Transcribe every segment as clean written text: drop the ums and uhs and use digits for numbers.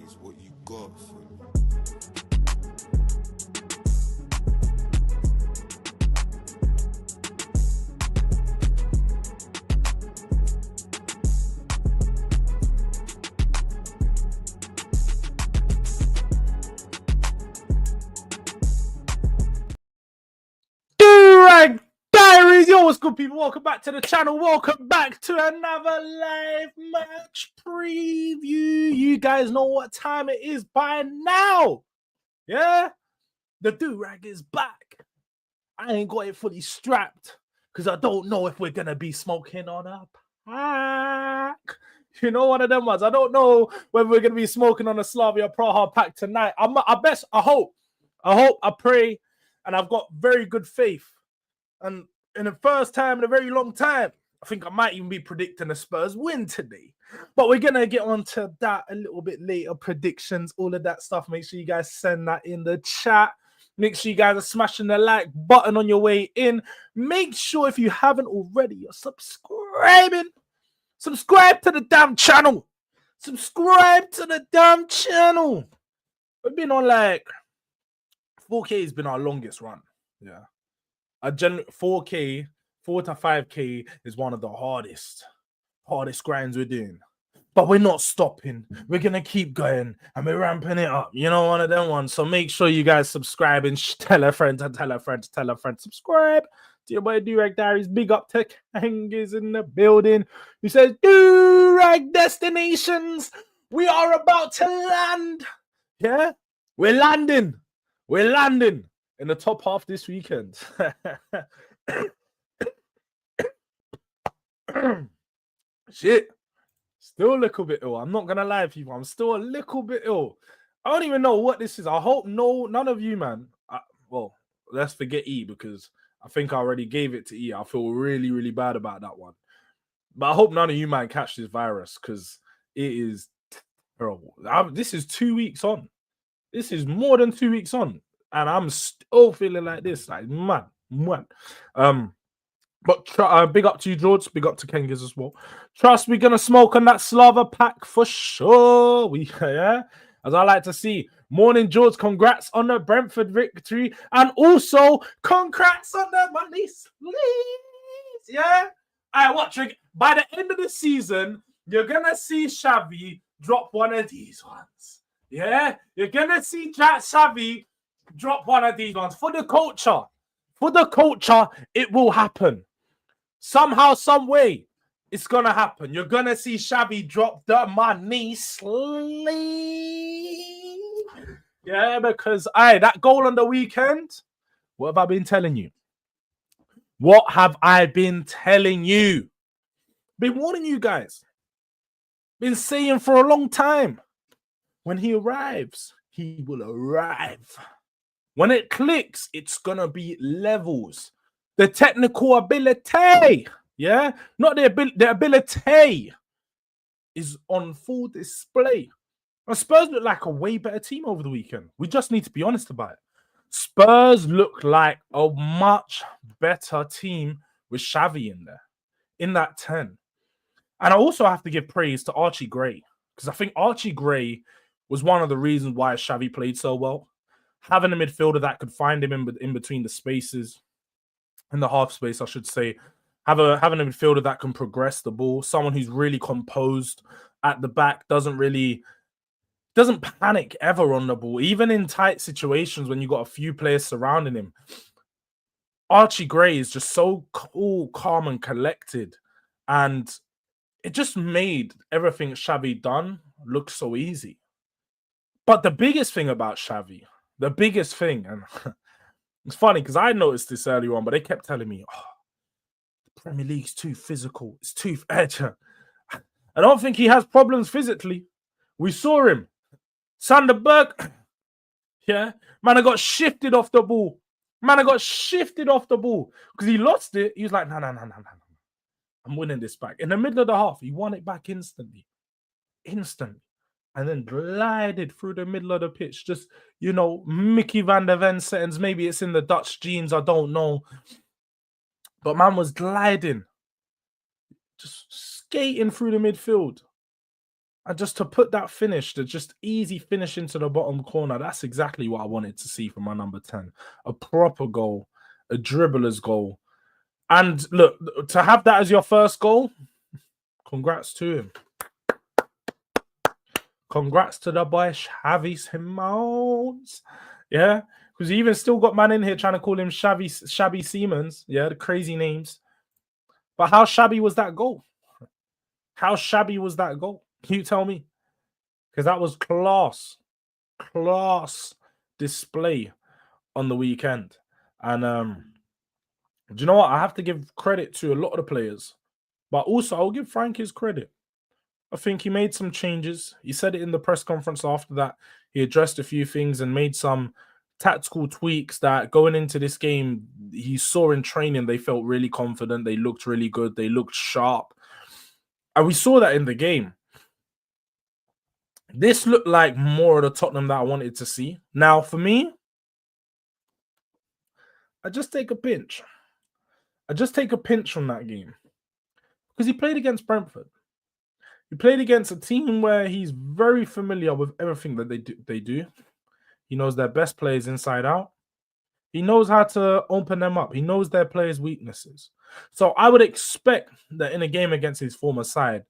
is what you got for me. Durag Diaries, yo, what's good, people? Welcome back to the channel. Welcome back to another live match preview. You guys know what time it is by now. Yeah, the Durag is back. I ain't got it fully strapped because I don't know if we're gonna be smoking on a pack. You know, one of them ones. I don't know whether we're gonna be smoking on a Slavia Prague pack tonight. I hope, I pray, and I've got very good faith. And in the first time in a very long time, I think I might even be predicting a Spurs win today. But we're going to get on to that a little bit later. Predictions, all of that stuff. Make sure you guys send that in the chat. Make sure you guys are smashing the like button on your way in. Make sure if you haven't already, you're subscribing. Subscribe to the damn channel. Subscribe to the damn channel. We've been on like 4K has been our longest run. Yeah. 4K, 4 to 5K is one of the hardest grinds we're doing. But we're not stopping. We're going to keep going and we're ramping it up. You know, one of them ones. So make sure you guys subscribe and tell a friend to tell a friend to tell a friend. Subscribe to your boy Durag Diaries. Big up to Kangas in the building. He says, Durag Destinations. We are about to land. Yeah, we're landing. We're landing in the top half this weekend. Shit. Still a little bit ill. I'm not going to lie to you. I'm still a little bit ill. I don't even know what this is. I hope none of you, man. Well, let's forget E because I think I already gave it to E. I feel really, really bad about that one. But I hope none of you, man, catch this virus because it is terrible. This is 2 weeks on. This is more than 2 weeks on. And I'm still feeling like this, like man. But big up to you, Jords. Big up to Kangas as well. Trust we're gonna smoke on that Slava pack for sure. Yeah, as I like to see. Morning, Jords. Congrats on the Brentford victory, and also congrats on the money sleeves. Yeah. I watch. By the end of the season, you're gonna see Xavi drop one of these ones. Yeah, you're gonna see Xavi drop one of these ones for the culture. For the culture, it will happen. Somehow, some way, it's gonna happen. You're gonna see Xavi drop the money sleeve. Yeah, because that goal on the weekend. What have I been telling you? What have I been telling you? Been warning you guys. Been saying for a long time. When he arrives, he will arrive. When it clicks, it's going to be levels. The technical ability, yeah? Not the ability is on full display. And Spurs look like a way better team over the weekend. We just need to be honest about it. Spurs look like a much better team with Xavi in there, in that 10. And I also have to give praise to Archie Gray, because I think Archie Gray was one of the reasons why Xavi played so well. Having a midfielder that could find him in between the spaces, in the half space, I should say. Having a midfielder that can progress the ball. Someone who's really composed at the back, doesn't panic ever on the ball. Even in tight situations when you've got a few players surrounding him. Archie Gray is just so cool, calm and collected. And it just made everything Xavi done look so easy. But the biggest thing about Xavi, the biggest thing, and it's funny because I noticed this earlier on, but they kept telling me, the Premier League's too physical. It's too edge. I don't think he has problems physically. We saw him. Sander Berg, yeah, man, I got shifted off the ball. Because he lost it. He was like, no. I'm winning this back. In the middle of the half, he won it back instantly. And then glided through the middle of the pitch. Just, Mickey van der Ven settings. Maybe it's in the Dutch genes. I don't know. But man was gliding. Just skating through the midfield. And just to put that finish, the just easy finish into the bottom corner, that's exactly what I wanted to see from my number 10. A proper goal, a dribbler's goal. And look, to have that as your first goal, congrats to him. Congrats to the boy Xavi Simons. Yeah, because he even still got man in here trying to call him Shabby Siemens. Yeah, the crazy names. But how shabby was that goal? How shabby was that goal? Can you tell me? Because that was class display on the weekend. And do you know what? I have to give credit to a lot of the players, but also I'll give Frank his credit. I think he made some changes. He said it in the press conference after that. He addressed a few things and made some tactical tweaks that going into this game, he saw in training, they felt really confident. They looked really good. They looked sharp. And we saw that in the game. This looked like more of the Tottenham that I wanted to see. Now, for me, I just take a pinch. I just take a pinch from that game. Because he played against Brentford. He played against a team where he's very familiar with everything that they do. He knows their best players inside out. He knows how to open them up. He knows their players' weaknesses. So I would expect that in a game against his former side,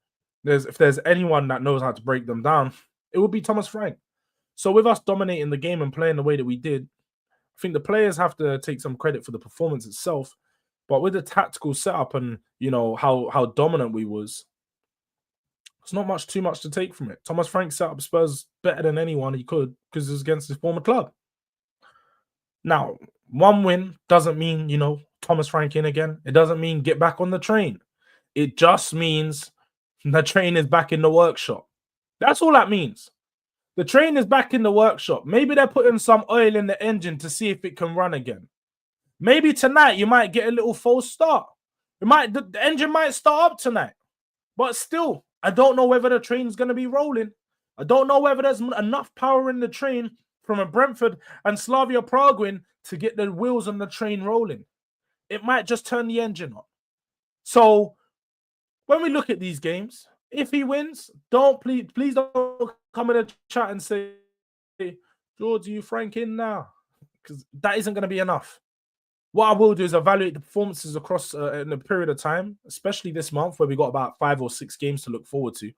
if there's anyone that knows how to break them down, it would be Thomas Frank. So with us dominating the game and playing the way that we did, I think the players have to take some credit for the performance itself. But with the tactical setup and how dominant we was, it's not too much to take from it. Thomas Frank set up Spurs better than anyone he could because it was against his former club. Now, one win doesn't mean, Thomas Frank in again. It doesn't mean get back on the train. It just means the train is back in the workshop. That's all that means. The train is back in the workshop. Maybe they're putting some oil in the engine to see if it can run again. Maybe tonight you might get a little false start. The engine might start up tonight. But still, I don't know whether the train's going to be rolling. I don't know whether there's enough power in the train from a Brentford and Slavia Prague win to get the wheels on the train rolling. It might just turn the engine on. So when we look at these games, if he wins, please don't come in the chat and say, Jords, are you Frank in now? Because that isn't going to be enough. What I will do is evaluate the performances across in a period of time, especially this month where we got about 5 or 6 games to look forward to.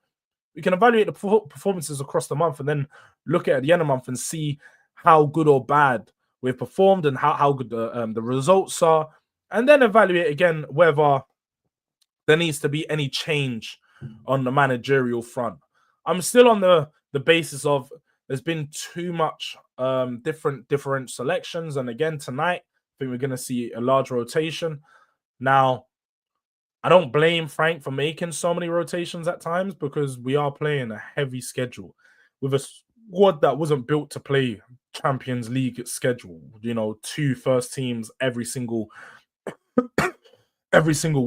We can evaluate the performances across the month and then look at the end of the month and see how good or bad we've performed and how good the results are, and then evaluate again whether there needs to be any change on the managerial front. I'm still on the basis of there's been too much different selections, and again tonight I think we're going to see a large rotation. Now, I don't blame Frank for making so many rotations at times because we are playing a heavy schedule with a squad that wasn't built to play Champions League schedule. 2 first teams every single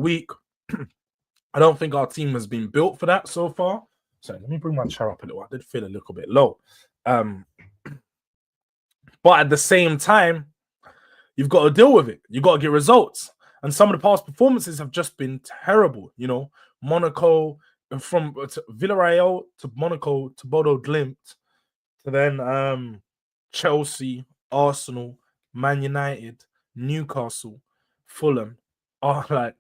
week. I don't think our team has been built for that so far. So let me bring my chair up a little. I did feel a little bit low. But at the same time, you've got to deal with it. You've got to get results. And some of the past performances have just been terrible. Monaco, from Villarreal to Monaco to Bodo Glimt to then Chelsea, Arsenal, Man United, Newcastle, Fulham are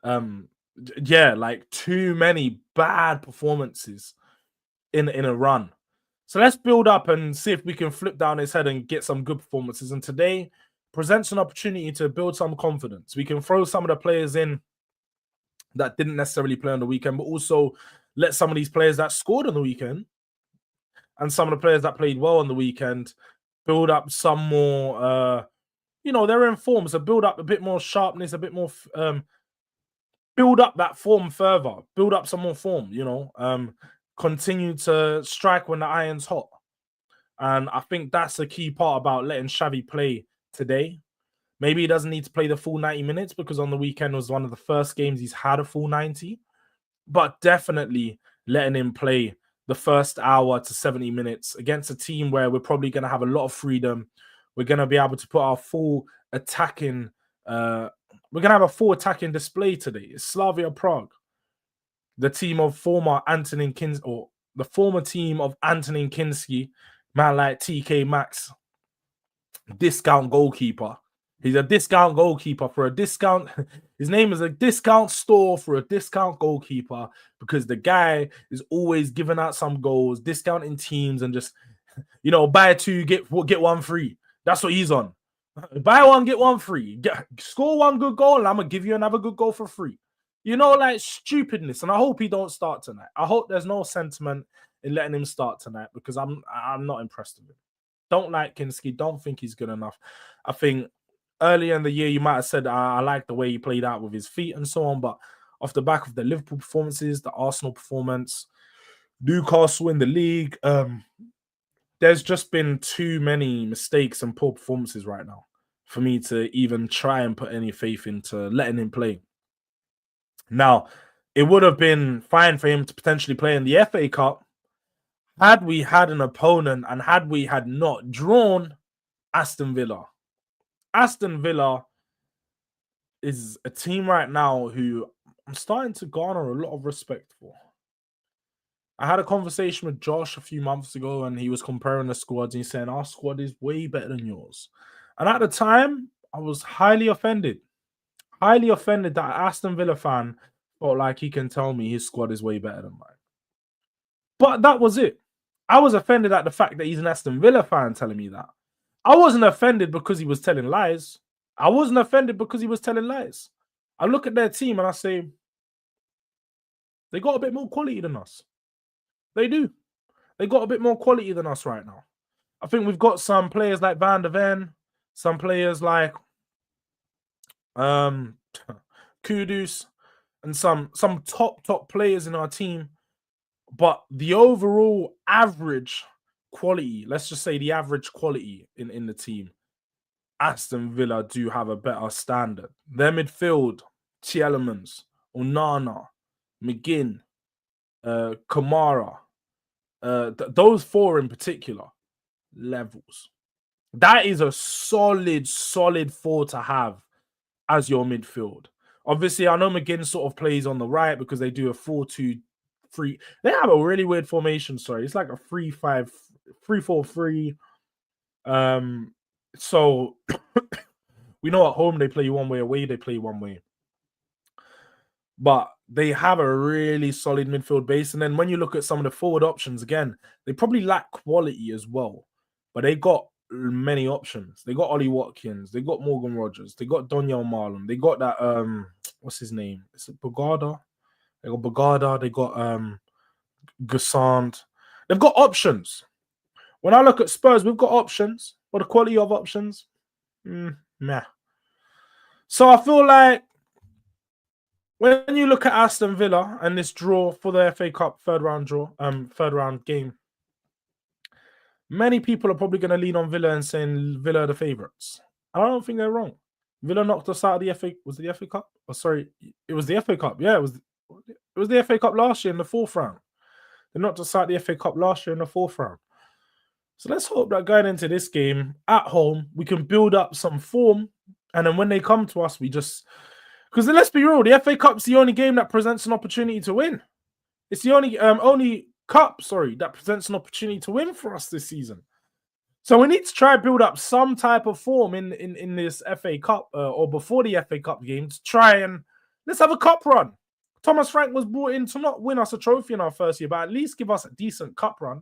like too many bad performances in a run. So let's build up and see if we can flip down his head and get some good performances. And today presents an opportunity to build some confidence. We can throw some of the players in that didn't necessarily play on the weekend, but also let some of these players that scored on the weekend and some of the players that played well on the weekend build up some more, they're in form. So build up a bit more sharpness, a bit more, build up that form further, build up some more form, continue to strike when the iron's hot. And I think that's a key part about letting Xavi play today. Maybe he doesn't need to play the full 90 minutes because on the weekend was one of the first games he's had a full 90. But definitely letting him play the first hour to 70 minutes against a team where we're probably going to have a lot of freedom. We're going to be able to put our full attacking we're going to have a full attacking display today. It's Slavia Prague, the team of former Antonin Kins or the former team of Anthony Kinski, man like TK Maxx, discount goalkeeper. He's a discount goalkeeper for a discount. His name is a discount store for a discount goalkeeper because the guy is always giving out some goals, discounting teams, and just, buy two, get one free. That's what he's on. Buy one, get one free. Score one good goal, and I'm going to give you another good goal for free. Like stupidness. And I hope he don't start tonight. I hope there's no sentiment in letting him start tonight because I'm not impressed with him. Don't like Kinski. Don't think he's good enough. I think earlier in the year, you might have said, I like the way he played out with his feet and so on. But off the back of the Liverpool performances, the Arsenal performance, Newcastle in the league, there's just been too many mistakes and poor performances right now for me to even try and put any faith into letting him play. Now, it would have been fine for him to potentially play in the FA Cup had we had an opponent and had we had not drawn Aston Villa. Aston Villa is a team right now who I'm starting to garner a lot of respect for. I had a conversation with Josh a few months ago and he was comparing the squads and he's saying our squad is way better than yours. And at the time, I was highly offended that an Aston Villa fan felt like he can tell me his squad is way better than mine. But that was it. I was offended at the fact that he's an Aston Villa fan telling me that. I wasn't offended because he was telling lies. I wasn't offended because he was telling lies. I look at their team and I say, they got a bit more quality than us. They do. They got a bit more quality than us right now. I think we've got some players like Van der Ven, some players like Kudus, and some top players in our team. But the overall average quality, let's just say the average quality in the team, Aston Villa do have a better standard. Their midfield, Tielemans, Onana, McGinn, Kamara, those four in particular, levels. That is a solid four to have as your midfield. Obviously, I know McGinn sort of plays on the right because they do a 4-2-3. They have a really weird formation. Sorry, it's like a 3-5, 3-4-3. So we know at home they play one way, away they play one way. But they have a really solid midfield base. And then when you look at some of the forward options, again, they probably lack quality as well. But they got many options. They got Ollie Watkins. They got Morgan Rogers. They got Donyell Marlon. They got that, what's his name? Is it Bogarda? They got Bogarda. They got Gassand. They've got options. When I look at Spurs, we've got options. But the quality of options, meh. So I feel like when you look at Aston Villa and this draw for the FA Cup third round game, many people are probably going to lean on Villa and saying Villa are the favourites. I don't think they're wrong. Villa knocked us out of the FA. Was it the FA Cup? Oh, sorry, it was the FA Cup. Yeah, it was the FA Cup last year in the fourth round. They knocked us out of the FA Cup last year in the fourth round. So let's hope that going into this game at home, we can build up some form. And then when they come to us, we just... Because let's be real, the FA Cup's the only game that presents an opportunity to win. It's the only cup, that presents an opportunity to win for us this season. So we need to try and build up some type of form in this FA Cup or before the FA Cup game to try and let's have a cup run. Thomas Frank was brought in to not win us a trophy in our first year, but at least give us a decent cup run.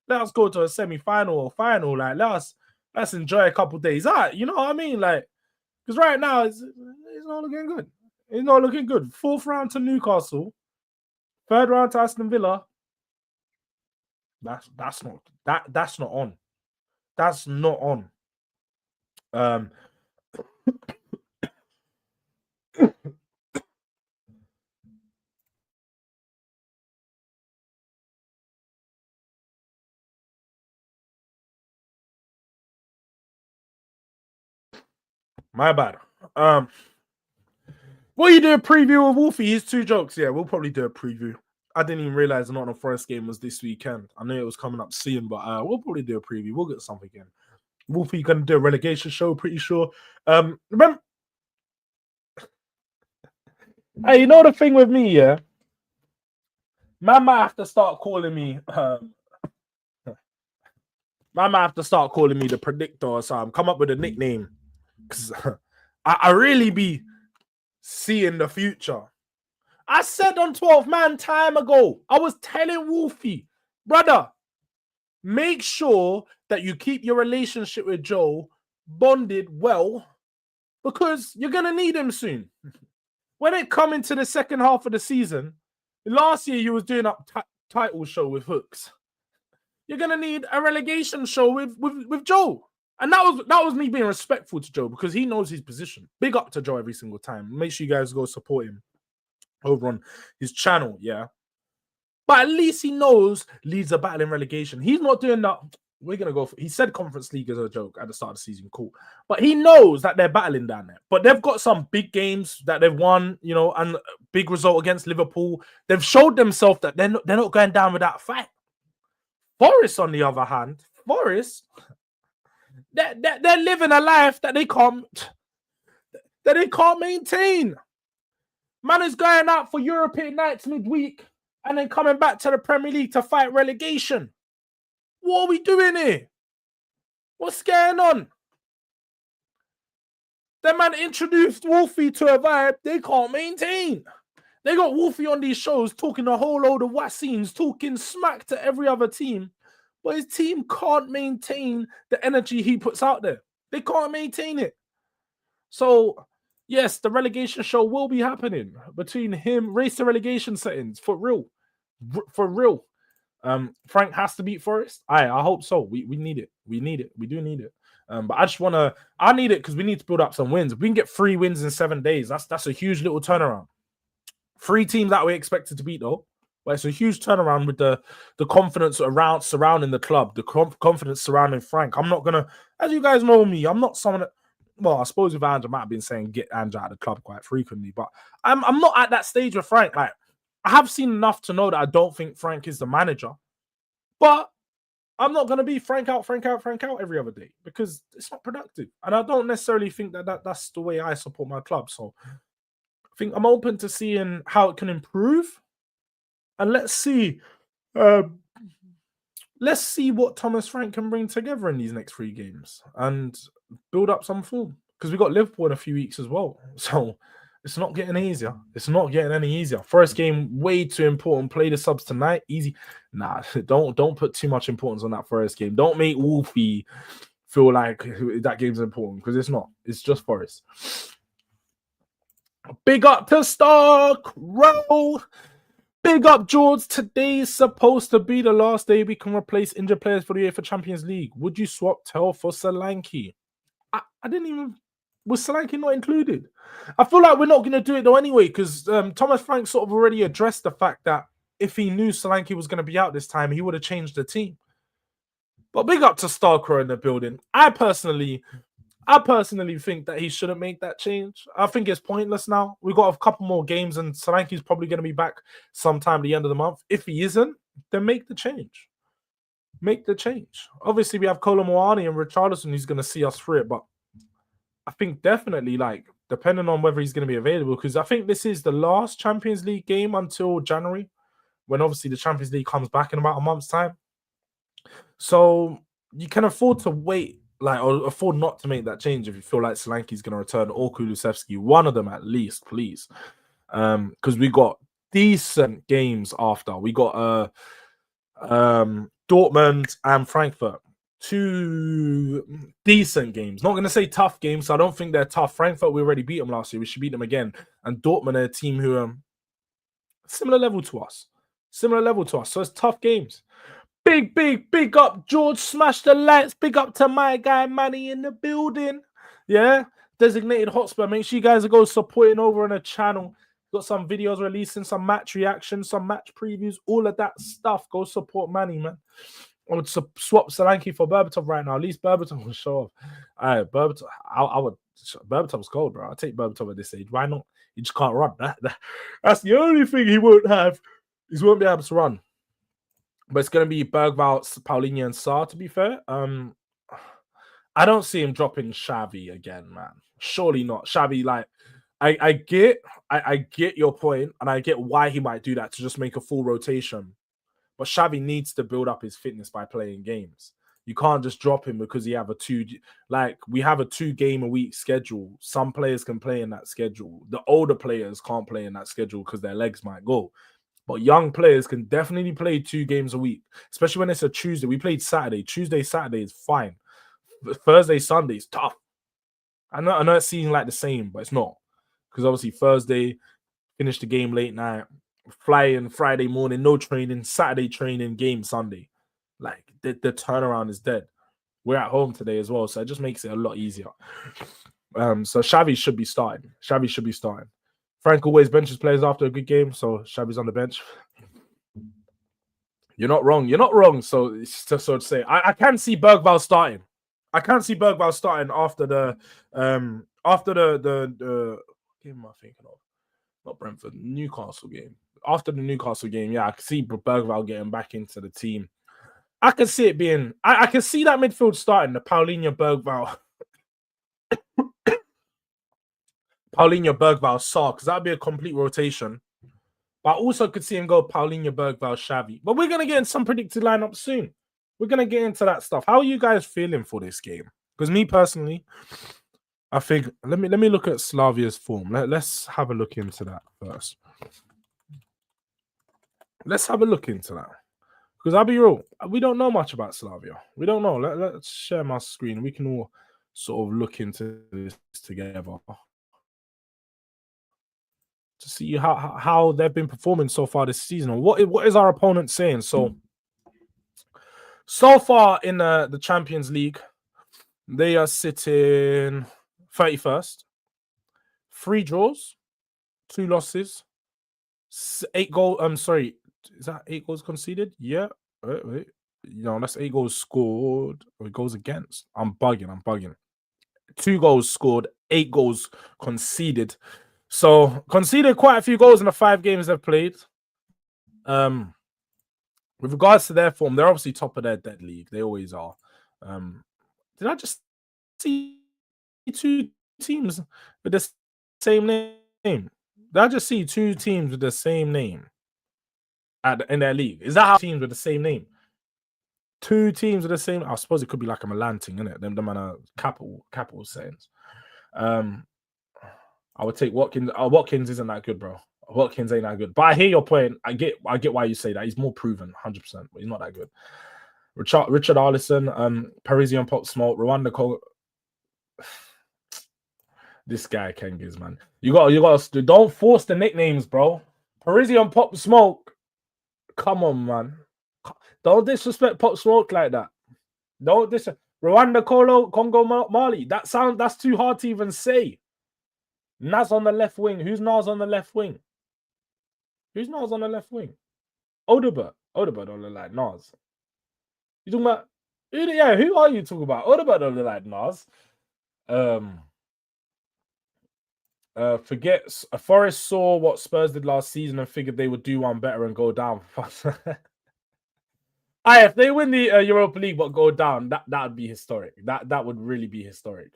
Let us go to a semi-final or final. Like, let's enjoy a couple days out. You know what I mean? Like, because right now it's not looking good. It's not looking good. Fourth round to Newcastle, third round to Aston Villa. That's not on. That's not on. My bad. Will you do a preview of Wolfie? His two jokes. Yeah, we'll probably do a preview. I didn't even realize the Nottingham Forest game was this weekend. I knew it was coming up soon, but we'll probably do a preview. We'll get something in. Wolfie gonna do a relegation show, pretty sure. Remember? Hey, you know the thing with me, yeah? Man might have to start calling me. Man might have to start calling me the predictor or something. Come up with a nickname, because I really be seeing the future. I said on 12 man time ago, I was telling Wolfie, brother, make sure that you keep your relationship with Joe bonded well, because you're going to need him soon. When it come into the second half of the season, last year you was doing a title show with Hooks. You're going to need a relegation show with Joe. And that was me being respectful to Joe, because he knows his position. Big up to Joe every single time. Make sure you guys go support him over on his channel, yeah. But at least he knows Leeds are battling relegation. He's not doing that. We're going to go for... He said Conference League as a joke at the start of the season. Cool. But he knows that they're battling down there. But they've got some big games that they've won, you know, and a big result against Liverpool. They've showed themselves that they're not going down without fight. Forest, on the other hand, Forest, they're living a life that they can't maintain. Man is going out for European nights midweek and then coming back to the Premier League to fight relegation. What are we doing here? What's going on? That man introduced Wolfie to a vibe they can't maintain. They got Wolfie on these shows talking a whole load of wassines, talking smack to every other team, but his team can't maintain the energy he puts out there. They can't maintain it. So, yes, the relegation show will be happening between him, race to relegation settings, for real. For real. Frank has to beat Forest. I hope so. We need it. We need it. We do need it. But I need it because we need to build up some wins. If we can get 3 wins in 7 days, that's a huge little turnaround. 3 teams that we expected to beat, though. But it's a huge turnaround with the confidence surrounding the club, the confidence surrounding Frank. I'm not going to, as you guys know me, I'm not someone that, well, I suppose if Andrew might have been saying get Andrew out of the club quite frequently, but I'm not at that stage with Frank. Like, I have seen enough to know that I don't think Frank is the manager, but I'm not going to be Frank out every other day, because it's not productive. And I don't necessarily think that's the way I support my club. So I think I'm open to seeing how it can improve. And let's see what Thomas Frank can bring together in these next 3 games and build up some form. Because we got Liverpool in a few weeks as well. So it's not getting easier. It's not getting any easier. First game, way too important. Play the subs tonight. Easy. Nah, don't put too much importance on that first game. Don't make Wolfie feel like that game's important, because it's not. It's just Forest. Big up to Stark Row. Big up, Jords. Today is supposed to be the last day we can replace injured players for the UEFA Champions League. Would you swap Tel for Solanke? I didn't even... Was Solanke not included? I feel like we're not going to do it though anyway, because Thomas Frank sort of already addressed the fact that if he knew Solanke was going to be out this time, he would have changed the team. But big up to Starcrow in the building. I personally think that he shouldn't make that change. I think it's pointless now. We've got a couple more games and Solanke's probably going to be back sometime at the end of the month. If he isn't, then make the change. Make the change. Obviously, we have Kolo Muani and Richarlison who's going to see us through it, but I think definitely, like, depending on whether he's going to be available, because I think this is the last Champions League game until January, when obviously the Champions League comes back in about a month's time. So you can afford to wait, like, or afford not to make that change if you feel like Solanke's going to return, or Kulusevski, one of them at least, please. Because we got decent games after. We got Dortmund and Frankfurt. 2 decent games. Not going to say tough games, so I don't think they're tough. Frankfurt, we already beat them last year. We should beat them again. And Dortmund are a team who are similar level to us. So it's tough games. Big up, George. Smash the lights. Big up to my guy, Manny, in the building. Yeah. Designated Hotspur. Make sure you guys go supporting over on the channel. Got some videos releasing, some match reactions, some match previews, all of that stuff. Go support Manny, man. I would swap Solanke for Berbatov right now. At least Berbatov will show off. All right, Berbatov. Berbatov's gold, bro. I'll take Berbatov at this age. Why not? He just can't run. That's the only thing he won't have. He won't be able to run. But it's going to be Bergvall, Paulinho, and Sarr, to be fair. I don't see him dropping Xavi again, man. Surely not. Xavi, like, I get your point, and I get why he might do that to just make a full rotation. But Xavi needs to build up his fitness by playing games. You can't just drop him because we have a 2-game a week schedule. Some players can play in that schedule. The older players can't play in that schedule because their legs might go. But young players can definitely play 2 games a week, especially when it's a Tuesday. We played Saturday. Tuesday, Saturday is fine. Thursday, Sunday is tough. I know it seems like the same, but it's not. Because obviously Thursday, finish the game late night, fly in Friday morning, no training, Saturday training, game Sunday. Like the turnaround is dead. We're at home today as well, so it just makes it a lot easier. So Xavi should be starting. Frank always benches players after a good game, so Xavi's on the bench. You're not wrong. So it's just so to say, I can see Bergvall starting. After the game am I thinking of? Not Brentford, Newcastle game. After the Newcastle game, yeah, I can see Bergvall getting back into the team. I can see it being. I can see that midfield starting the Paulinho Bergvall. Paulinho Bergvall Sarr, because that'd be a complete rotation. But I also could see him go Paulinho Bergvall Xavi. But we're gonna get in some predicted lineup soon. We're gonna get into that stuff. How are you guys feeling for this game? Because me personally, I think let me look at Slavia's form. Let's have a look into that first. Let's have a look into that. Because I'll be real, we don't know much about Slavia. We don't know. Let's share my screen. We can all sort of look into this together to see how they've been performing so far this season. What is our opponent saying? So far in the Champions League, they are sitting 31st. 3 draws, 2 losses, 8 goals. Sorry, is that 8 goals conceded? Yeah. Wait. No, that's 8 goals scored. Or goals against. I'm bugging. 2 goals scored, 8 goals conceded. So conceded quite a few goals in the 5 games they've played. With regards to their form, they're obviously top of their dead league. They always are. Did I just see 2 teams with the same name? Did I just see 2 teams with the same name in their league? Is that how teams with the same name? 2 teams with the same. I suppose it could be like a Milan thing, isn't it? Them are capital sayings. I would take Watkins. Watkins isn't that good, bro. Watkins ain't that good. But I hear your point. I get why you say that. He's more proven, 100%, but he's not that good. Richard Arlison, Parisian Pop Smoke, Rwanda Cole. This guy Kengiz, man. You got to don't force the nicknames, bro. Parisian Pop Smoke. Come on, man. Don't disrespect Pop Smoke like that. Don't Rwanda Congo Mali. That's too hard to even say. Nas on the left wing. Who's Nas on the left wing? Odobert. Odobert don't look like Nas. You talking about? Yeah, who are you talking about? Odobert don't look like Nas. Forget Forest saw what Spurs did last season and figured they would do one better and go down. If they win the Europa League but go down, that would be historic. That would really be historic.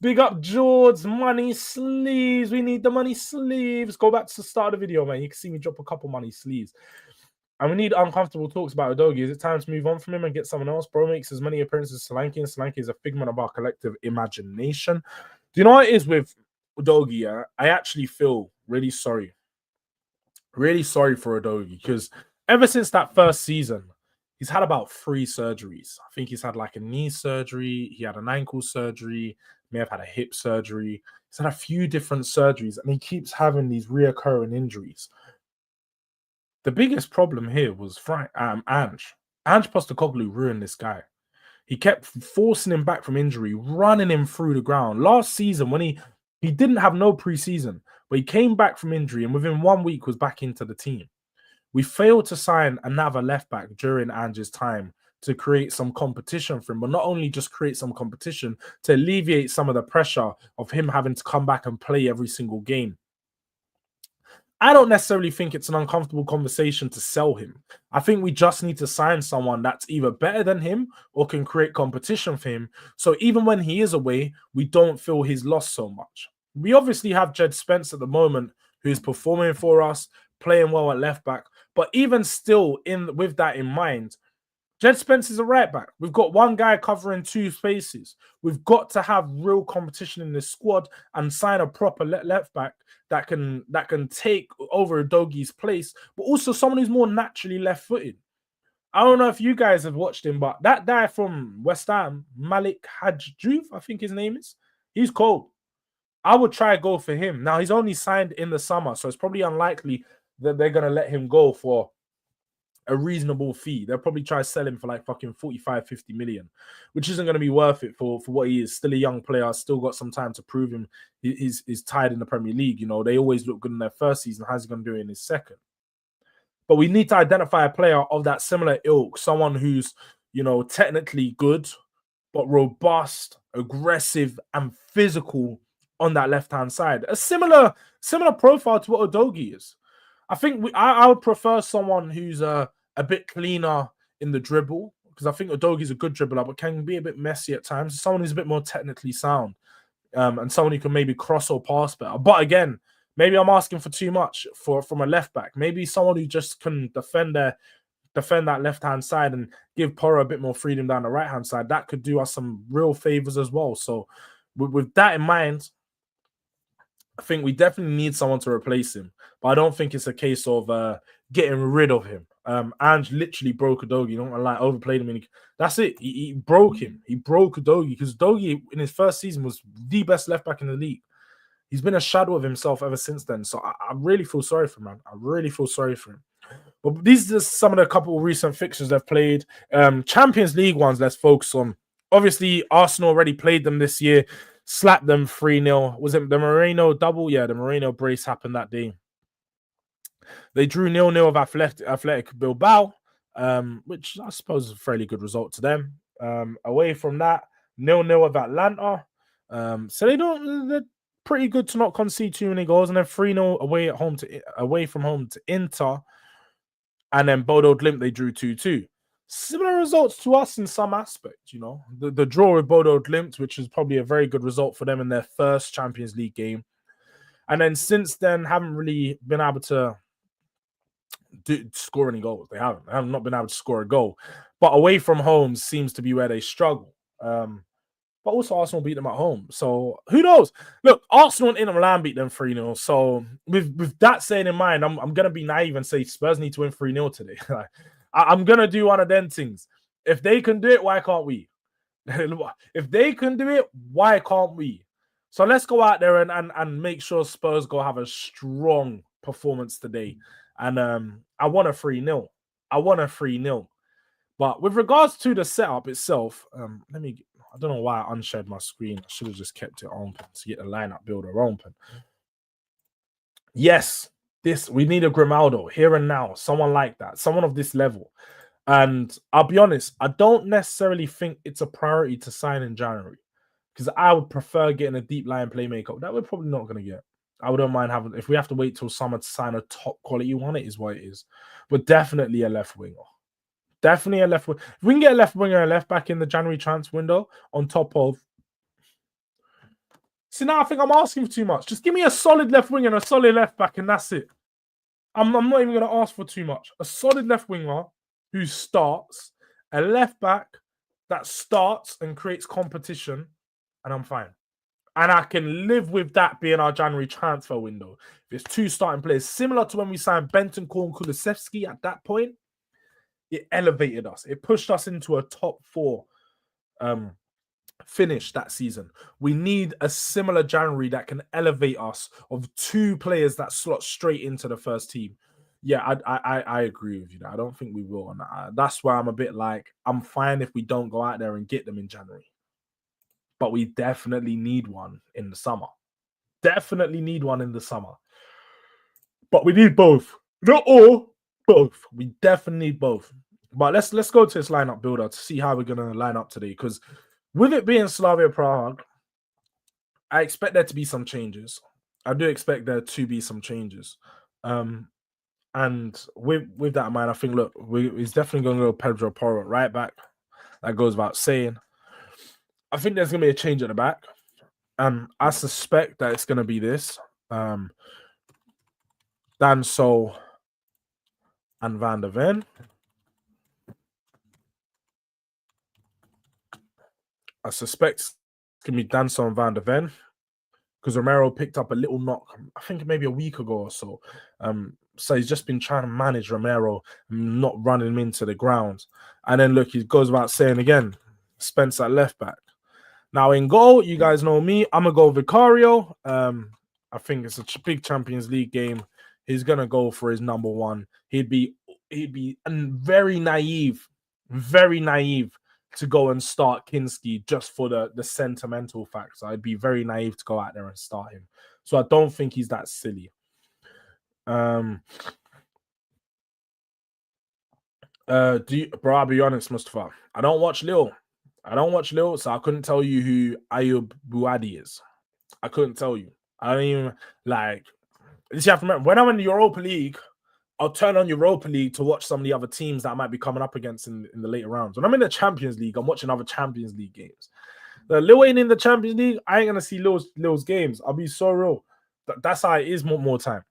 Big up Jords, money sleeves. We need the money sleeves. Go back to the start of the video, man. You can see me drop a couple money sleeves. And we need uncomfortable talks about Udogie. Is it time to move on from him and get someone else? Bro makes as many appearances as Solanke, and Solanke is a figment of our collective imagination. Do you know what it is with Udogie? Yeah? I actually feel really sorry. Really sorry for Udogie because ever since that first season, he's had about 3 surgeries. I think he's had like a knee surgery. He had an ankle surgery. May have had a hip surgery. He's had a few different surgeries, and he keeps having these reoccurring injuries. The biggest problem here was Ange. Ange Postecoglou ruined this guy. He kept forcing him back from injury, running him through the ground. Last season, when he didn't have no preseason, but he came back from injury and within 1 week was back into the team. We failed to sign another left back during Ange's time to create some competition for him, but not only just create some competition, to alleviate some of the pressure of him having to come back and play every single game. I don't necessarily think it's an uncomfortable conversation to sell him. I think we just need to sign someone that's either better than him or can create competition for him. So even when he is away, we don't feel his loss so much. We obviously have Jed Spence at the moment, who's performing for us, playing well at left back. But even still, with that in mind, Jed Spence is a right back. We've got one guy covering two spaces. We've got to have real competition in this squad and sign a proper left back that can take over Udogi's place, but also someone who's more naturally left-footed. I don't know if you guys have watched him, but that guy from West Ham, Malik Hadjouf, I think his name is, he's cold. I would try to go for him. Now, he's only signed in the summer, so it's probably unlikely that they're going to let him go for a reasonable fee. They'll probably try to sell him for like fucking 45, 50 million, which isn't going to be worth it for what he is. Still a young player, still got some time to prove him. He's tied in the Premier League. You know, they always look good in their first season. How's he going to do it in his second? But we need to identify a player of that similar ilk, someone who's, you know, technically good, but robust, aggressive, and physical on that left-hand side. A similar profile to what Udogie is. I think I would prefer someone who's a bit cleaner in the dribble, because I think Udogie's a good dribbler, but can be a bit messy at times. Someone who's a bit more technically sound, and someone who can maybe cross or pass better. But again, maybe I'm asking for too much from a left back. Maybe someone who just can defend that left-hand side and give Porro a bit more freedom down the right-hand side. That could do us some real favors as well. So with that in mind, I think we definitely need someone to replace him. But I don't think it's a case of getting rid of him. Ange literally broke Udogie. Don't like overplayed him. That's it. He broke him. He broke Udogie, because Udogie in his first season was the best left back in the league. He's been a shadow of himself ever since then. So I really feel sorry for him, man. I really feel sorry for him. But these are just some of the couple of recent fixtures they've played. Champions League ones, let's focus on. Obviously, Arsenal already played them this year, slapped them 3-0. Was it the Moreno double? Yeah, the Moreno brace happened that day. They drew 0-0 with Athletic Bilbao, which I suppose is a fairly good result to them. Away from that, 0-0 with Atlanta. So they're pretty good to not concede too many goals, and then 3-0 away from home to Inter. And then Bodo Glimt, they drew 2-2. Similar results to us in some aspects, you know. The draw with Bodo Glimt, which is probably a very good result for them in their first Champions League game. And then since then, haven't really been able to score any goals. They have not been able to score a goal. But away from home seems to be where they struggle. But also Arsenal beat them at home. So who knows? Look, Arsenal and Inter Milan beat them 3-0. So with that saying in mind, I'm going to be naive and say Spurs need to win 3-0 today. I'm going to do one of them things. If they can do it, why can't we? If they can do it, why can't we? So let's go out there and make sure Spurs go have a strong performance today. And I want a 3-0. I want a 3-0. But with regards to the setup itself, I don't know why I unshared my screen. I should have just kept it open to get the lineup builder open. Yes, we need a Grimaldo here and now. Someone like that. Someone of this level. And I'll be honest, I don't necessarily think it's a priority to sign in January, because I would prefer getting a deep line playmaker. That we're probably not going to get. I wouldn't mind having, if we have to wait till summer to sign a top quality one, it is what it is. But definitely a left winger. Definitely a left winger. If we can get a left winger and left back in the January transfer window on top of... See, now I think I'm asking for too much. Just give me a solid left winger and a solid left back, and that's it. I'm not even going to ask for too much. A solid left winger who starts, a left back that starts and creates competition, and I'm fine. And I can live with that being our January transfer window. If it's two starting players, similar to when we signed Bentancur and Kulusevski at that point, it elevated us. It pushed us into a top 4 finish that season. We need a similar January that can elevate us, of 2 players that slot straight into the first team. Yeah, I agree with you. I don't think we will. And that's why I'm a bit like, I'm fine if we don't go out there and get them in January. But we definitely need one in the summer. Definitely need one in the summer. But we need both. Not all, both. We definitely need both. But let's go to this lineup builder to see how we're going to line up today. Because with it being Slavia Prague, I expect there to be some changes. I do expect there to be some changes. And with that in mind, I think, look, he's definitely going to go Pedro Porro right back. That goes without saying. I think there's going to be a change at the back. I suspect that it's going to be this. Danso and Van der Ven. I suspect it's going to be Danso and Van der Ven because Romero picked up a little knock, I think maybe a week ago or so. So he's just been trying to manage Romero, not running him into the ground. And then look, he goes about saying again, Spence at left back. Now in goal, you guys know me. I'm gonna go Vicario. I think it's a big Champions League game. He's gonna go for his number one. He'd be very naive to go and start Kinski just for the sentimental facts. I'd be very naive to go out there and start him. So I don't think he's that silly. Bro, I'll be honest, Mustafa. I don't watch Lille, so I couldn't tell you who Ayub Buadi is. I couldn't tell you. I don't even like. You have to remember, when I'm in the Europa League, I'll turn on Europa League to watch some of the other teams that I might be coming up against in the later rounds. When I'm in the Champions League, I'm watching other Champions League games. The Lille ain't in the Champions League. I ain't gonna see Lille's games. I'll be so real. That's how it is more time.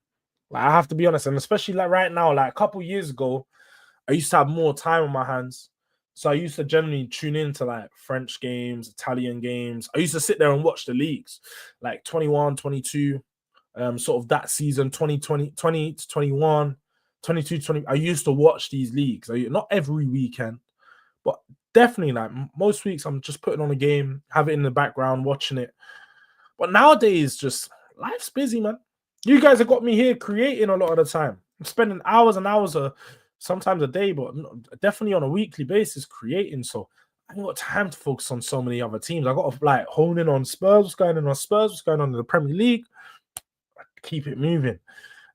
Like, I have to be honest, and especially like right now, like a couple years ago, I used to have more time on my hands. So I used to generally tune into like French games, Italian games. I used to sit there and watch the leagues, like 21, 22, sort of that season, 2020, 20 to 21, 22, 20. I used to watch these leagues. Not every weekend, but definitely like most weeks I'm just putting on a game, have it in the background, watching it. But nowadays, just life's busy, man. You guys have got me here creating a lot of the time. I'm spending hours and hours sometimes a day, but definitely on a weekly basis creating. So I haven't got time to focus on so many other teams. I got to like hone in on Spurs, what's going on Spurs, what's going on in the Premier League. Keep it moving.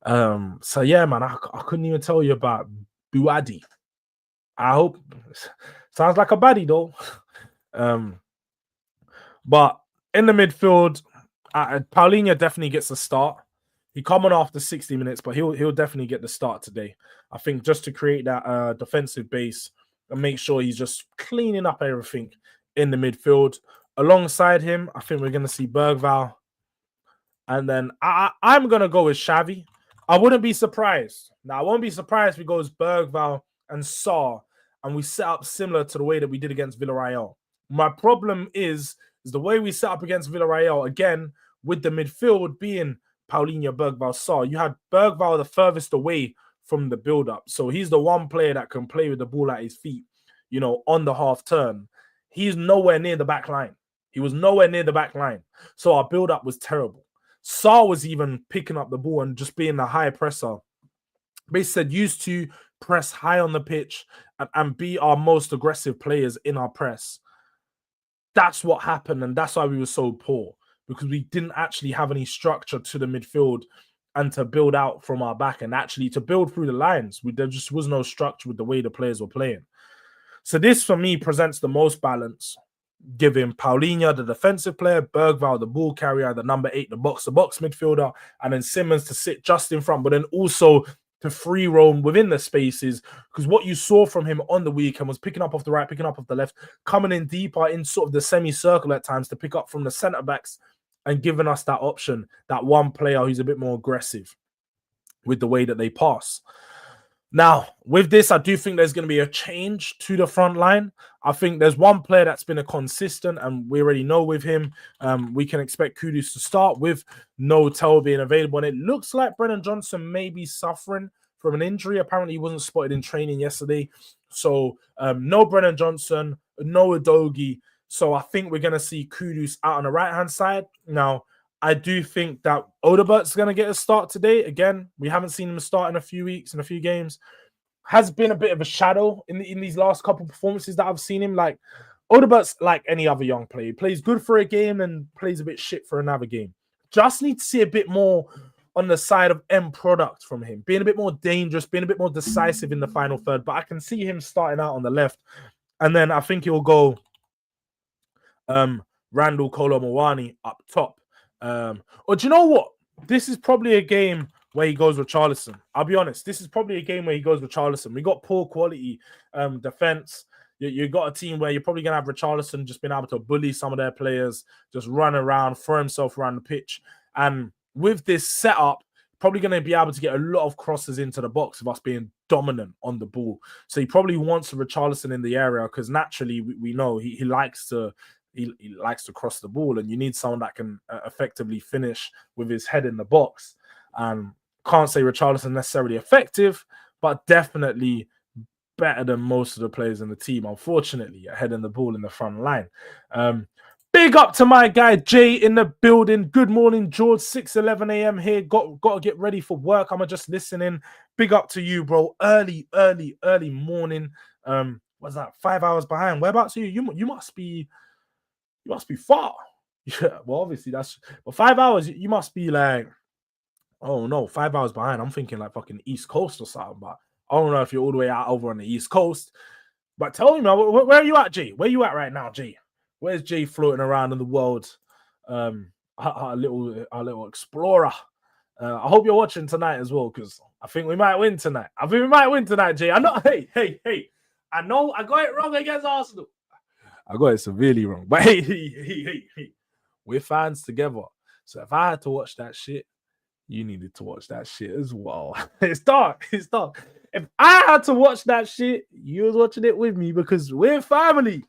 So yeah, man, I couldn't even tell you about Buadi. I hope sounds like a baddie though. But in the midfield, Paulinho definitely gets a start. He come on after 60 minutes, but he'll definitely get the start today. I think just to create that defensive base and make sure he's just cleaning up everything in the midfield. Alongside him, I think we're going to see Bergvall. And then I'm going to go with Xavi. I wouldn't be surprised. Now, I won't be surprised if he goes Bergvall and Saar, and we set up similar to the way that we did against Villarreal. My problem is the way we set up against Villarreal, again, with the midfield being Paulinho, Bergvall, Saar. You had Bergvall the furthest away from the build-up. So he's the one player that can play with the ball at his feet, on the half turn. He's nowhere near the back line. He was nowhere near the back line. So our build-up was terrible. Saar was even picking up the ball and just being a high presser. They said used to press high on the pitch and be our most aggressive players in our press. That's what happened, and that's why we were so poor, because we didn't actually have any structure to the midfield and to build out from our back and actually to build through the lines. There just was no structure with the way the players were playing. So this, for me, presents the most balance, giving Paulinho, the defensive player, Bergvall, the ball carrier, the number 8, the box-to-box midfielder, and then Simmons to sit just in front, but then also to free roam within the spaces, because what you saw from him on the weekend was picking up off the right, picking up off the left, coming in deeper in sort of the semicircle at times to pick up from the centre-backs and giving us that option, that one player who's a bit more aggressive with the way that they pass. Now, with this, I do think there's going to be a change to the front line. I think there's one player that's been a consistent, and we already know with him, we can expect Kudus to start with no Tel being available. And it looks like Brennan Johnson may be suffering from an injury. Apparently, he wasn't spotted in training yesterday. So, no Brennan Johnson, no Udogie. So, I think we're going to see Kudus out on the right-hand side. Now, I do think that Odebert's going to get a start today. Again, we haven't seen him start in a few weeks, in a few games. Has been a bit of a shadow in these last couple of performances that I've seen him. Like, Odebert's like any other young player. He plays good for a game and plays a bit shit for another game. Just need to see a bit more on the side of end product from him. Being a bit more dangerous, being a bit more decisive in the final third. But I can see him starting out on the left. And then I think he'll go Randall Kolo Muani up top. Or do you know what? This is probably a game where he goes with Charlison. I'll be honest. This is probably a game where he goes with Charlison. We got poor quality defense. You got a team where you're probably going to have Richarlison just being able to bully some of their players, just run around, throw himself around the pitch. And with this setup, probably going to be able to get a lot of crosses into the box of us being dominant on the ball. So he probably wants Richarlison in the area because naturally we know he likes to cross the ball, and you need someone that can effectively finish with his head in the box. Can't say Richarlison necessarily effective, but definitely better than most of the players in the team, unfortunately, ahead in the ball in the front line. Big up to my guy Jay in the building. Good morning, Jords. 6:11 a.m. here. Got to get ready for work. I'm just listening. Big up to you, bro. Early morning. What's that? 5 hours behind. Whereabouts are you? You must be far. Yeah, well, obviously that's. But 5 hours, you must be like. Oh no, 5 hours behind. I'm thinking like fucking East Coast or something. But I don't know if you're all the way out over on the East Coast. But tell me, man, where are you at, Jay? Where you at right now, Jay? Where's Jay floating around in the world? Our little explorer. I hope you're watching tonight as well, because I think we might win tonight. Jay. I know. Hey. I know I got it wrong against Arsenal. I got it severely wrong. But hey. We're fans together. So if I had to watch that shit, you needed to watch that shit as well. It's dark. If I had to watch that shit, you was watching it with me because we're family.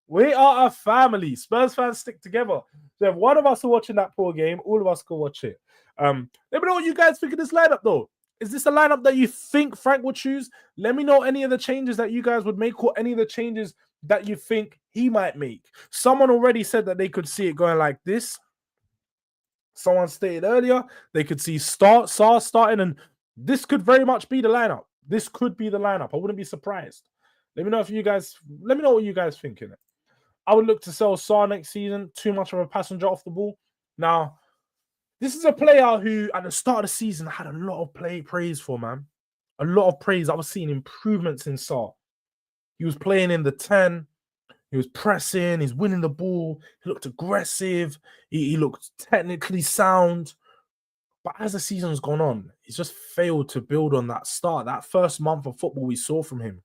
We are a family. Spurs fans stick together. So if one of us are watching that poor game, all of us can watch it. Let me know what you guys think of this lineup, though. Is this a lineup that you think Frank would choose? Let me know any of the changes that you guys would make or any of the changes that you think he might make. Someone already said that they could see it going like this. Someone stated earlier they could see Saar starting, and this could very much be the lineup. This could be the lineup. I wouldn't be surprised. Let me know what you guys think in it. I would look to sell Saar next season. Too much of a passenger off the ball. Now, this is a player who, at the start of the season, had a lot of praise for, man. A lot of praise. I was seeing improvements in Saar. He was playing in the 10. He was pressing. He's winning the ball. He looked aggressive. He looked technically sound. But as the season's gone on, he's just failed to build on that start. That first month of football we saw from him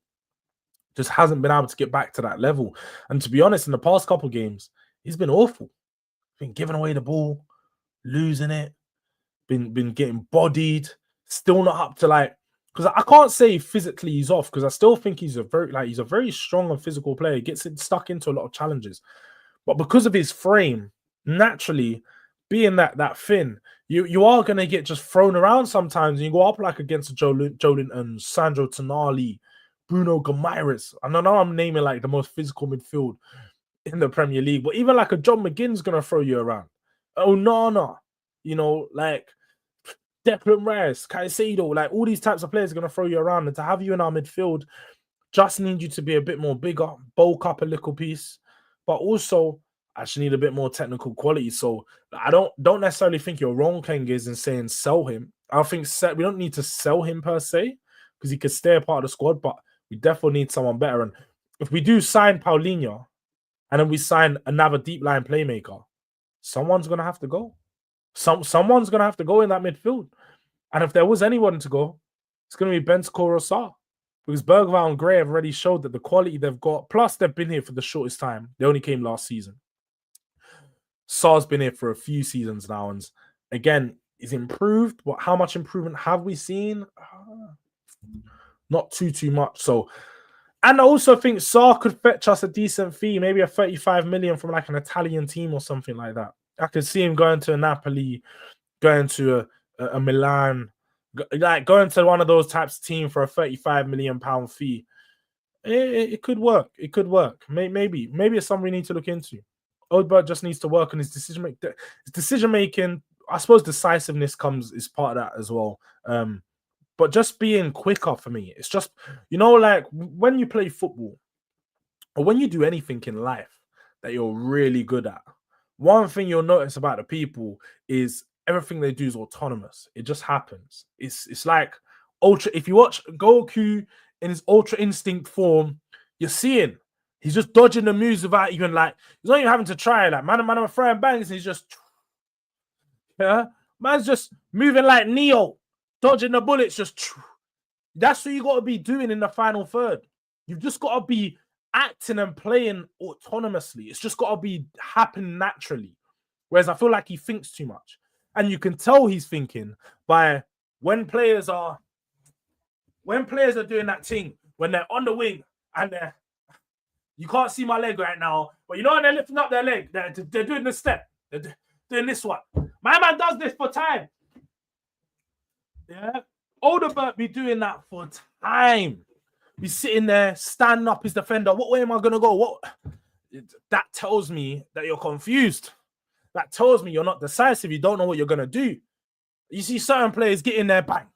just hasn't been able to get back to that level. And to be honest, in the past couple of games, he's been awful. Been giving away the ball, losing it, been getting bodied, still not up to like, because I can't say physically he's off, because I still think he's a very strong and physical player. He gets stuck into a lot of challenges. But because of his frame, naturally, being that thin, you are going to get just thrown around sometimes. And you go up like against Joelinton, Sandro Tonali, Bruno Gomes. I know I'm naming like the most physical midfield in the Premier League, but even like a John McGinn's going to throw you around. Oh, no. You know, like Declan Rice, Caicedo, like all these types of players are going to throw you around. And to have you in our midfield, just need you to be a bit more bigger, bulk up a little piece, but also actually need a bit more technical quality. So I don't necessarily think you're wrong, Kengiz, in saying sell him. I think we don't need to sell him per se, because he could stay a part of the squad, but we definitely need someone better. And if we do sign Paulinho, and then we sign another deep line playmaker, someone's going to have to go. Someone's going to have to go in that midfield. And if there was anyone to go, it's going to be Bentancur or Saar. Because Bergvall and Gray have already showed that the quality they've got, plus they've been here for the shortest time. They only came last season. Saar's been here for a few seasons now. And again, he's improved. But how much improvement have we seen? Not too much. So, and I also think Saar could fetch us a decent fee, maybe a 35 million from like an Italian team or something like that. I could see him going to a Napoli, going to a Milan, like going to one of those types of team for a 35 million pound fee. It could work. It could work. Maybe it's something we need to look into. Odegaard just needs to work on his decision making. I suppose decisiveness is part of that as well. But just being quicker for me. It's just, like when you play football or when you do anything in life that you're really good at, one thing you'll notice about the people is everything they do is autonomous. It just happens. It's like ultra. If you watch Goku in his ultra instinct form, you're seeing he's just dodging the moves without even like, he's not even having to try. Like man, I'm throwing bangs, and he's just, man's just moving like Neo, dodging the bullets. Just that's what you got to be doing in the final third. You've just got to be acting and playing autonomously. It's just got to be happen naturally. Whereas I feel like he thinks too much. And you can tell he's thinking by when players are doing that thing, when they're on the wing and you can't see my leg right now, but you know when they're lifting up their leg, they're doing the step. They're doing this one. My man does this for time. Yeah. Odegaard be doing that for time. Be sitting there, standing up his defender. What way am I going to go? What? That tells me that you're confused. That tells me you're not decisive. You don't know what you're going to do. You see certain players get in there, bang.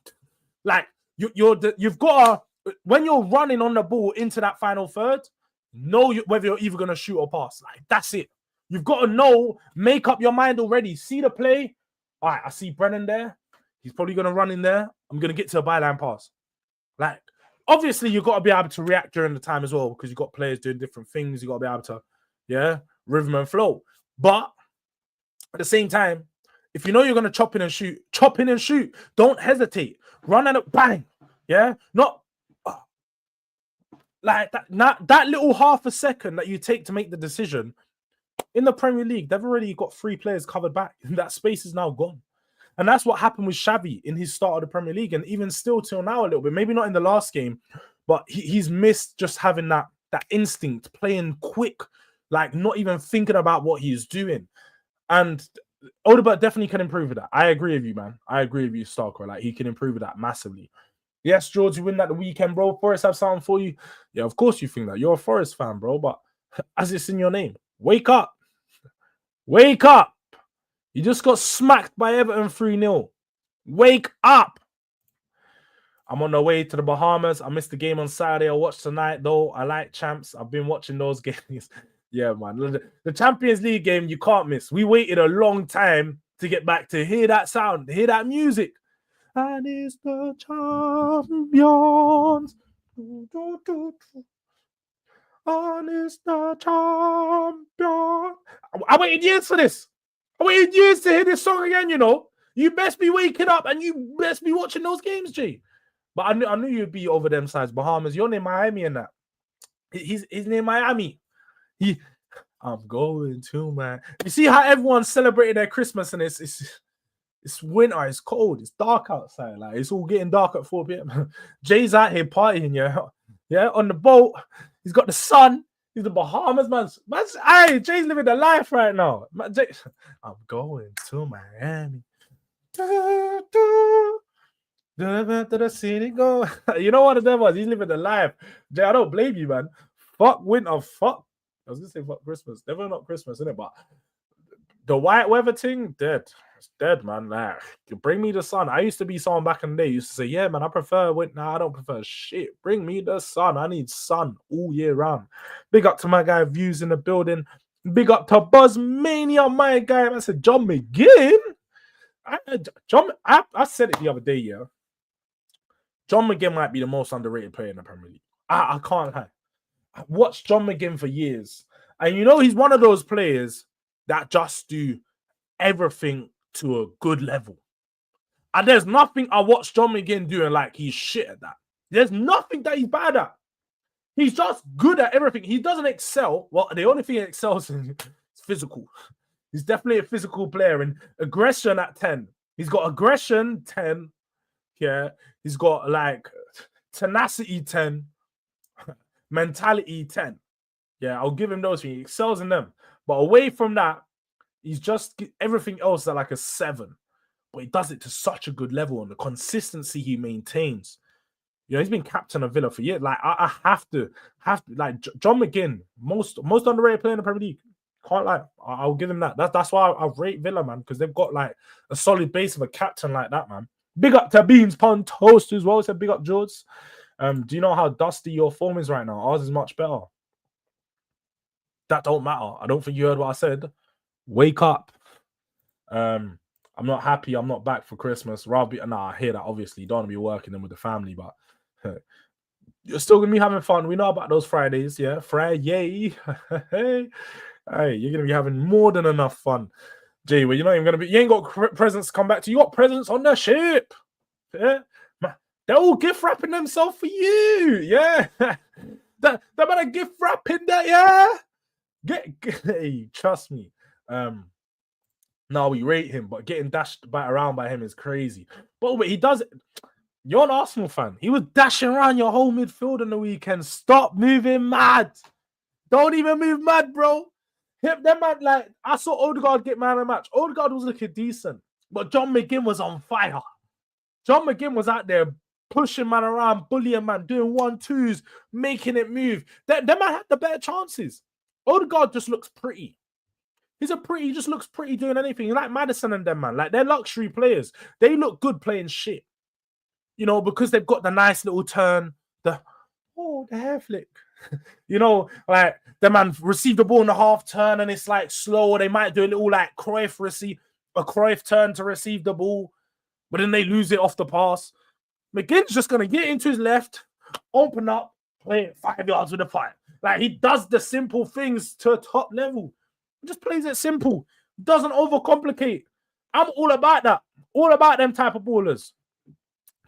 Like, you've got to, when you're running on the ball into that final third, know whether you're either going to shoot or pass. Like, that's it. You've got to know, make up your mind already. See the play. All right, I see Brennan there. He's probably going to run in there. I'm going to get to a byline pass. Like, obviously, you've got to be able to react during the time as well because you've got players doing different things. You've got to be able to, rhythm and flow. But at the same time, if you know you're going to chop in and shoot. Don't hesitate. Run at it, bang. Yeah? Not like that. Not that little half a second that you take to make the decision. In the Premier League, they've already got 3 players covered back. That space is now gone. And that's what happened with Xavi in his start of the Premier League. And even still till now a little bit. Maybe not in the last game, but he's missed just having that instinct, playing quick, like not even thinking about what he's doing. And Odegaard definitely can improve with that. I agree with you, man. I agree with you, Starker. Like, he can improve with that massively. Yes, Jords, you win that the weekend, bro. Forest have something for you. Yeah, of course you think that. You're a Forest fan, bro. But as it's in your name, wake up. Wake up. You just got smacked by Everton 3-0. Wake up. I'm on the way to the Bahamas. I missed the game on Saturday. I'll watch tonight, though. I like champs. I've been watching those games. Yeah, man. The Champions League game, you can't miss. We waited a long time to get back to hear that sound, hear that music. And it's the champions. And it's the champion. I waited years for this. I waited years to hear this song again, you know. You best be waking up and you best be watching those games, G. But I knew you'd be over them sides. Bahamas, you're near Miami and that. He's near Miami. I'm going to, man. You see how everyone's celebrating their Christmas and it's winter, it's cold, it's dark outside. Like, it's all getting dark at 4 p.m. Jay's out here partying, yeah, on the boat. He's got the sun. He's the Bahamas, man. Hey, Jay's living the life right now. Man, I'm going to Miami. To the city go. You know what the was? He's living the life. Jay, I don't blame you, man. Fuck winter, fuck. I was gonna say fuck Christmas. Never not Christmas, isn't it? But the white weather thing, dead. It's dead, man. Like, bring me the sun. I used to be someone back in the day. Used to say, yeah, man, I prefer winter. Nah, I don't prefer shit. Bring me the sun. I need sun all year round. Big up to my guy Views in the building. Big up to Buzzmania, my guy. I said John McGinn. I said it the other day, yeah. John McGinn might be the most underrated player in the Premier League. I can't lie. I've watched John McGinn for years. And you know, he's one of those players that just do everything to a good level. And there's nothing I watch John McGinn doing like he's shit at that. There's nothing that he's bad at. He's just good at everything. He doesn't excel. Well, the only thing he excels in is physical. He's definitely a physical player. And aggression at 10. He's got aggression 10. Yeah. He's got like tenacity 10. Mentality 10. Yeah, I'll give him those things. He excels in them. But away from that, he's just everything else at like a 7. But he does it to such a good level, and the consistency he maintains. You know, he's been captain of Villa for years. Like, I have to like John McGinn, most underrated player in the Premier League. Can't lie. I'll give him that. That's why I rate Villa, man, because they've got like a solid base of a captain like that, man. Big up to Beans Pond Toast as well. Said big up Jords. Do you know how dusty your form is right now? Ours is much better. That don't matter. I don't think you heard what I said. Wake up. I'm not happy. I'm not back for Christmas. I hear that. Obviously, you don't want to be working them with the family, but you're still gonna be having fun. We know about those Fridays, yeah. Friday. Hey, you're gonna be having more than enough fun. Jay, well, you're not even gonna be. You ain't got presents to come back to. You got presents on the ship. Yeah. They're all gift wrapping themselves for you. Yeah. That man a gift wrapping that, yeah. Hey, trust me. Now we rate him, but getting dashed around by him is crazy. But he does it. You're an Arsenal fan. He was dashing around your whole midfield on the weekend. Stop moving mad. Don't even move mad, bro. Them man, like, I saw Odegaard get man of the match. Odegaard was looking decent, but John McGinn was on fire. John McGinn was out there pushing man around, bullying man, doing 1-2s, making it move. Them man had the better chances. Odegaard just looks pretty. He just looks pretty doing anything. Like Maddison and them, man. Like, they're luxury players. They look good playing shit. You know, because they've got the nice little turn, the hair flick. You know, like, the man received the ball in the half turn and it's like slow, or they might do a little like Cruyff turn to receive the ball, but then they lose it off the pass. McGinn's just going to get into his left, open up, play it 5 yards with a fight. Like, he does the simple things to a top level. He just plays it simple. Doesn't overcomplicate. I'm all about that. All about them type of ballers.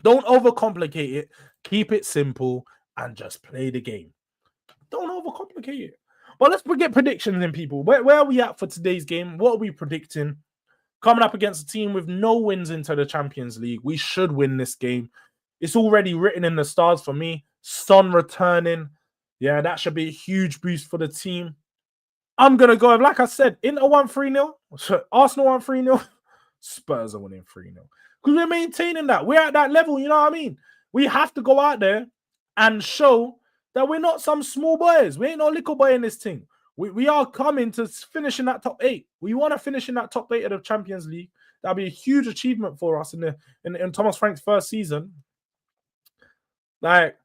Don't overcomplicate it. Keep it simple and just play the game. Don't overcomplicate it. But let's get predictions in, people. Where are we at for today's game? What are we predicting? Coming up against a team with no wins into the Champions League. We should win this game. It's already written in the stars for me. Son returning. Yeah, that should be a huge boost for the team. I'm going to go, like I said, Inter 1-3-0. Arsenal 1-3-0. Spurs are winning 3-0. Because we're maintaining that. We're at that level, you know what I mean? We have to go out there and show that we're not some small boys. We ain't no little boy in this thing. We are coming to finish in that top 8. We want to finish in that top 8 of the Champions League. That'll be a huge achievement for us in Thomas Frank's first season. Like,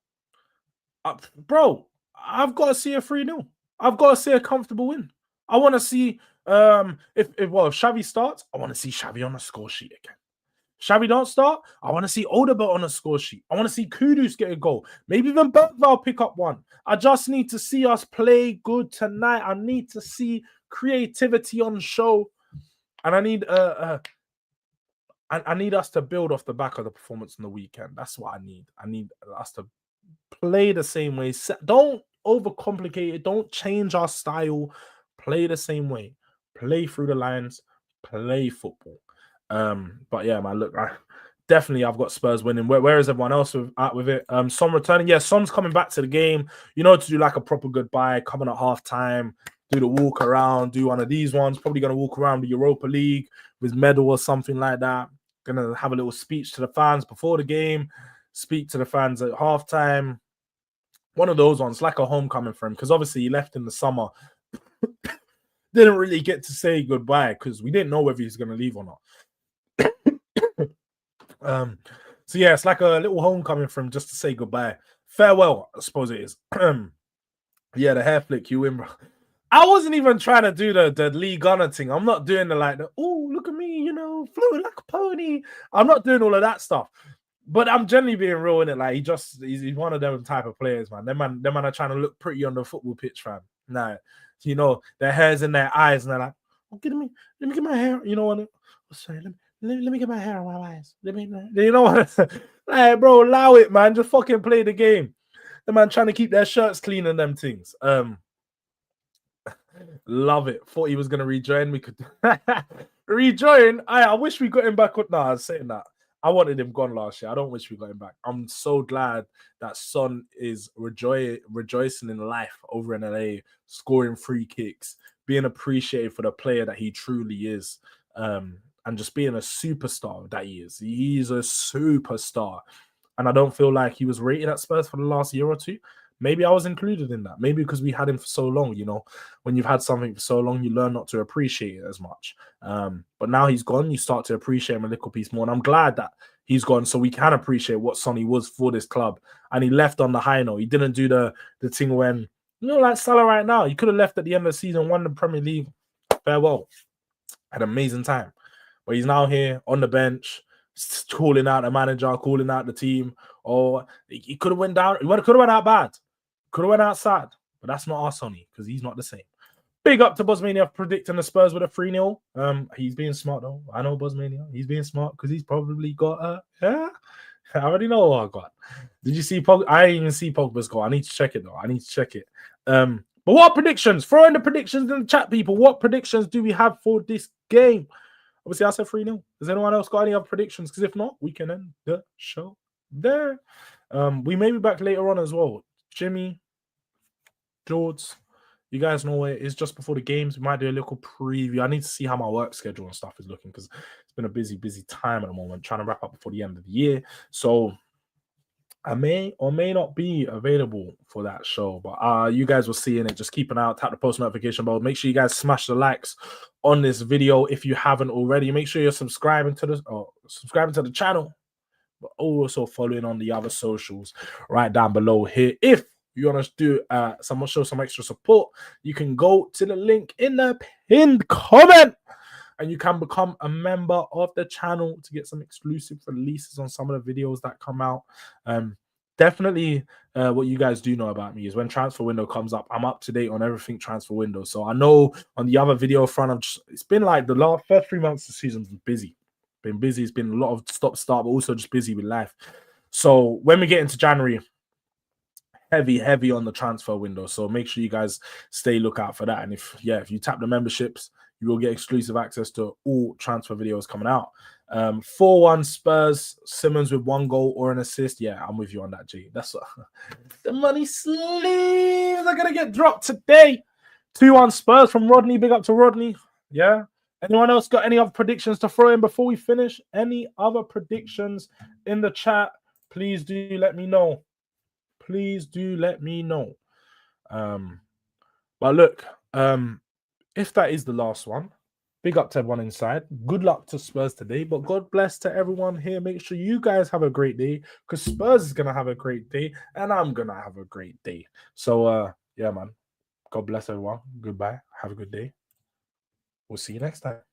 bro, I've got to see a 3-0. I've got to see a comfortable win. I want to see if Xavi starts, I want to see Xavi on the score sheet again. Xavi don't start, I want to see Odegaard on the score sheet. I want to see Kudus get a goal. Maybe even Bergvall pick up one. I just need to see us play good tonight. I need to see creativity on show. And I need I need us to build off the back of the performance on the weekend. That's what I need. I need us to play the same way. Don't overcomplicate it. Don't change our style. Play the same way. Play through the lines. Play football. But yeah, man, look, I've got Spurs winning. Where is everyone else at with it? Son returning. Yeah, Son's coming back to the game, you know, to do like a proper goodbye, coming at half-time, do the walk around, do one of these ones, probably going to walk around the Europa League with medal or something like that. Going to have a little speech to the fans before the game, speak to the fans at half-time. One of those ones, like a homecoming for him, because obviously he left in the summer. Didn't really get to say goodbye because we didn't know whether he's going to leave or not. So yeah, it's like a little homecoming for him just to say goodbye. Farewell, I suppose it is. Yeah, the hair flick, you win, bro. I wasn't even trying to do the Lee Gunner thing. I'm not doing oh, look at me, you know, floating like a pony. I'm not doing all of that stuff. But I'm generally being real in it. Like, he's one of them type of players, man. Them man are trying to look pretty on the football pitch, fam. Nah, you know, their hair's in their eyes, and they're like, oh, let me get my hair. You know what? Sorry, let me get my hair on my eyes. You know what? Like, bro, allow it, man. Just fucking play the game. The man trying to keep their shirts clean and them things. Love it. Thought he was gonna rejoin. We could rejoin. I wish we got him back. No, I was saying that. I wanted him gone last year. I don't wish we got him back. I'm so glad that Son is rejoicing in life over in LA, scoring free kicks, being appreciated for the player that he truly is, and just being a superstar that he is. He's a superstar. And I don't feel like he was rated at Spurs for the last year or two. Maybe I was included in that. Maybe because we had him for so long, you know. When you've had something for so long, you learn not to appreciate it as much. But now he's gone, you start to appreciate him a little piece more. And I'm glad that he's gone so we can appreciate what Sonny was for this club. And he left on the high note. He didn't do the thing when, you know, like Salah right now. He could have left at the end of the season, won the Premier League. Farewell. Had an amazing time. But he's now here on the bench, calling out the manager, calling out the team. Or he could have went down. He could have went out bad. Could have went out sad. But that's not our Sonny, because he's not the same. Big up to Buzzmania predicting the Spurs with a 3-0. He's being smart, though. I know Buzzmania. He's being smart because he's probably got I already know what I got. Did you see Pogba? I didn't even see Pogba's goal. I need to check it though. I need to check it. But what predictions? Throw in the predictions in the chat, people. What predictions do we have for this game? Obviously, I said 3-0. Has anyone else got any other predictions? Because if not, we can end the show there. We may be back later on as well. Jimmy, Jords, you guys know where it is just before the games. We might do a little preview. I need to see how my work schedule and stuff is looking because it's been a busy time at the moment, trying to wrap up before the end of the year. So I may or may not be available for that show, but you guys will see in it. Just keep an eye out, tap the post notification bell. Make sure you guys smash the likes on this video if you haven't already. Make sure you're subscribing to the channel, but also following on the other socials right down below here. If you want to do show some extra support, you can go to the link in the pinned comment and you can become a member of the channel to get some exclusive releases on some of the videos that come out. Definitely what you guys do know about me is when transfer window comes up, I'm up to date on everything transfer window. So I know on the other video front, it's been like the first 3 months of the season's been busy. Been busy. It's been a lot of stop-start, but also just busy with life. So when we get into January, heavy on the transfer window. So make sure you guys stay lookout for that. And if you tap the memberships, you will get exclusive access to all transfer videos coming out. 4-1 Spurs, Simmons with 1 goal or an assist. Yeah, I'm with you on that, G. That's what the money sleeves are gonna get dropped today. 2-1 Spurs from Rodney. Big up to Rodney. Yeah. Anyone else got any other predictions to throw in before we finish? Any other predictions in the chat? Please do let me know. Please do let me know. But look, if that is the last one, big up to everyone inside. Good luck to Spurs today, but God bless to everyone here. Make sure you guys have a great day because Spurs is going to have a great day and I'm going to have a great day. So, yeah, man. God bless everyone. Goodbye. Have a good day. We'll see you next time.